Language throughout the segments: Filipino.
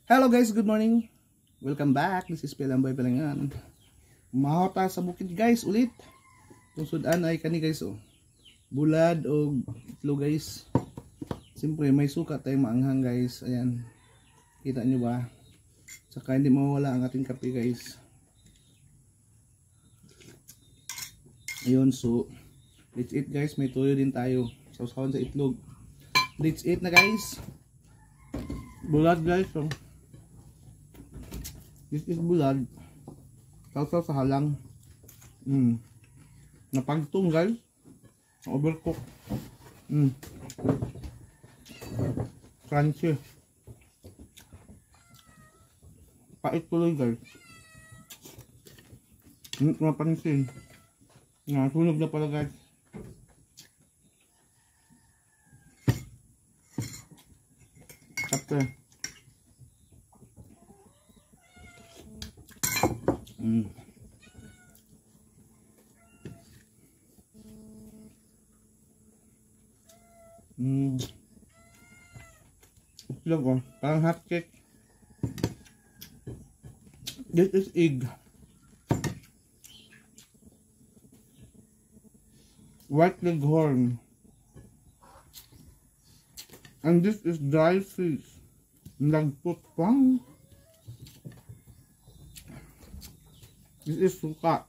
Hello guys, good morning. Welcome back. This is Pelamboy Pelangan. Mahota sa bukid guys ulit. Itong sudan ay kani guys oh. Bulad o itlog guys. Siyempre may suka tayong maanghang guys. Ayan. Kita nyo ba? Saka hindi mawala ang ating kape guys. Ayun, so let's eat guys. May toyo din tayo. Sausawan sa itlog. Let's eat na guys. Bulad guys oh. This is bulad. Sausaw sa halang. Napagtong guys. Overcook. Crunchy. Pait tuloy guys. Hindi ko mapansin. Nasunog na pala guys. Kape. Itlog oh, parang hot cake. This is egg. White leghorn. And this is dry fish. Nagput pang. This is suka.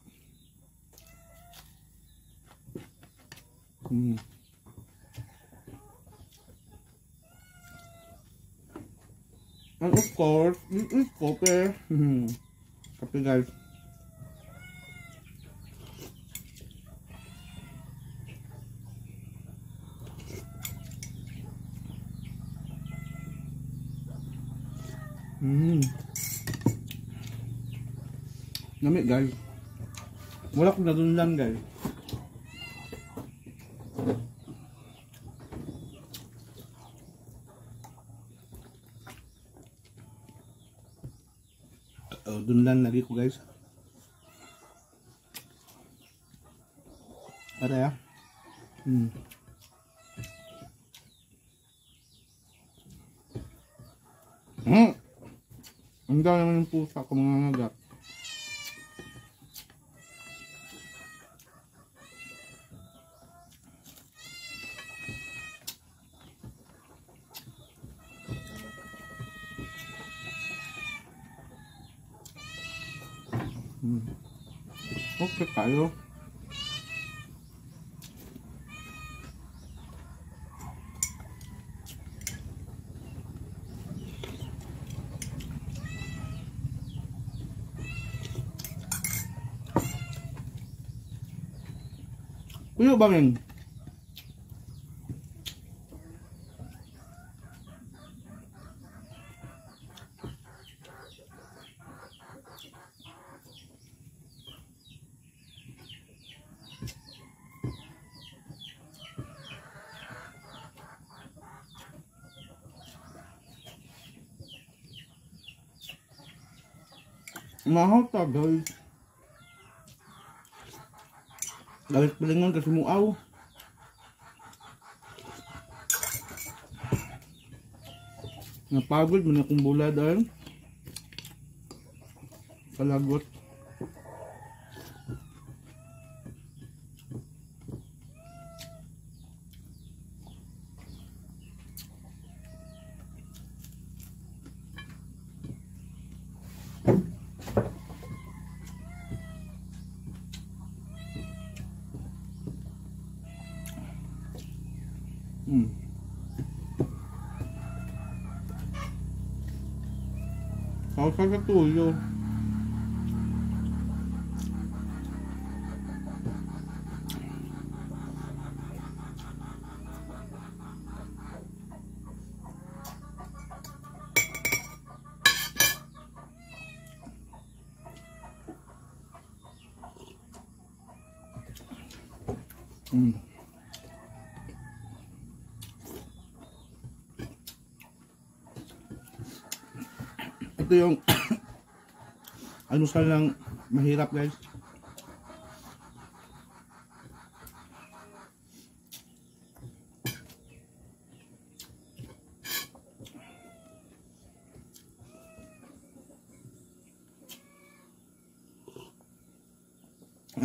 And of course, this is kape. Kape guys. Namit guys. Wala akong nadunlan guys. Dunlan lagi ko guys. Ada ya. Ang dami naman yung pusa ko mga ngagat. Okay tayo. Kuya bangin. Mahal ta guys. Galit pilingan kasi muaw. Napagod man akong bulad ay. Palagot. Sausaw sa tuyo. Ito yung almusal lang mahirap guys.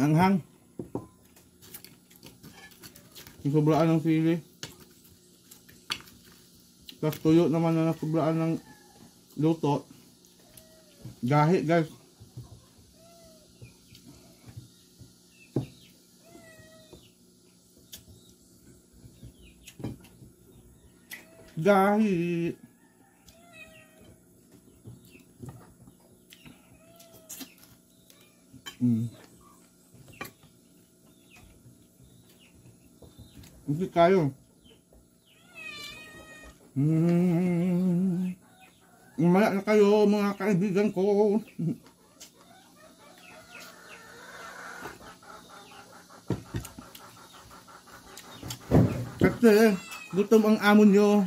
Anghang. Yung sobraan ng sili. Tapos tuyo naman na sobraan ng luto. Gahi guys. Gahi. Hindi kayo. Umaya na kayo mga kaibigan ko. Kasi gutom ang amo nyo.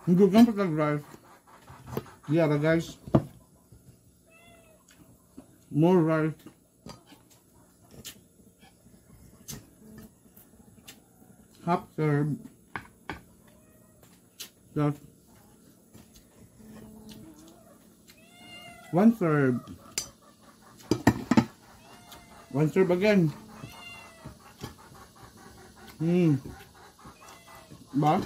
Hindi lang patag-rice. Yeah guys. More rice. Half serve. Just 1 serve. 1 serve again. Ba?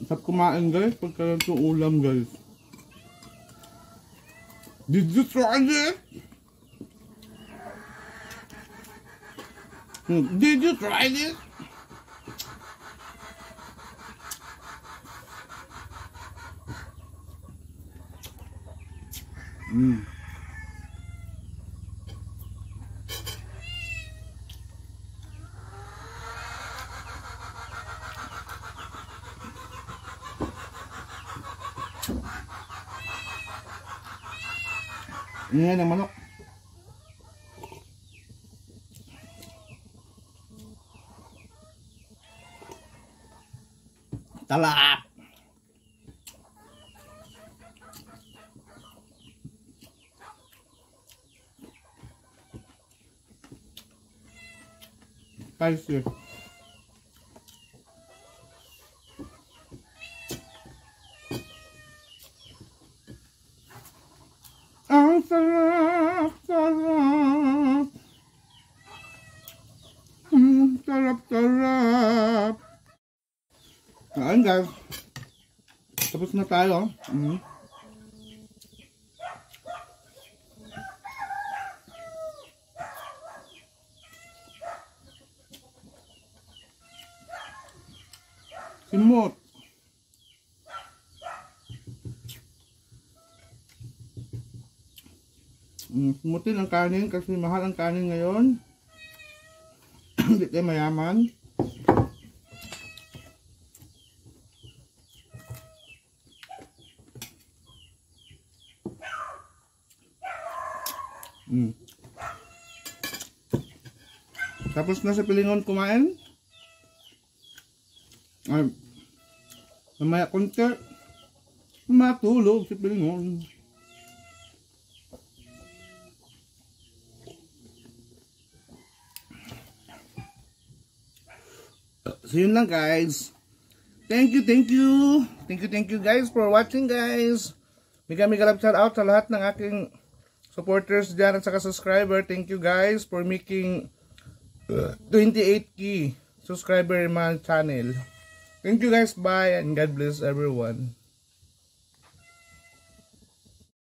Sarap kumain guys pagka ito ulam guys. Did you try it? Did you try this? Yan ang manok. Talap. Spicy. Ang sarap, sarap. Sarap, sarap. Ayan guys. Tapos na tayo. Simot. Simutin ang kanin kasi mahal ang kanin ngayon. Hindi tayo mayaman. Tapos na sa pilingon kumain. Ay, mamaya konti matulog sa pilingon. So yun lang guys. Thank you guys for watching guys. Mega love shout out sa lahat ng aking supporters dyan at saka subscriber. Thank you guys for making 28K subscriber in my channel. Thank you guys, bye and God bless everyone.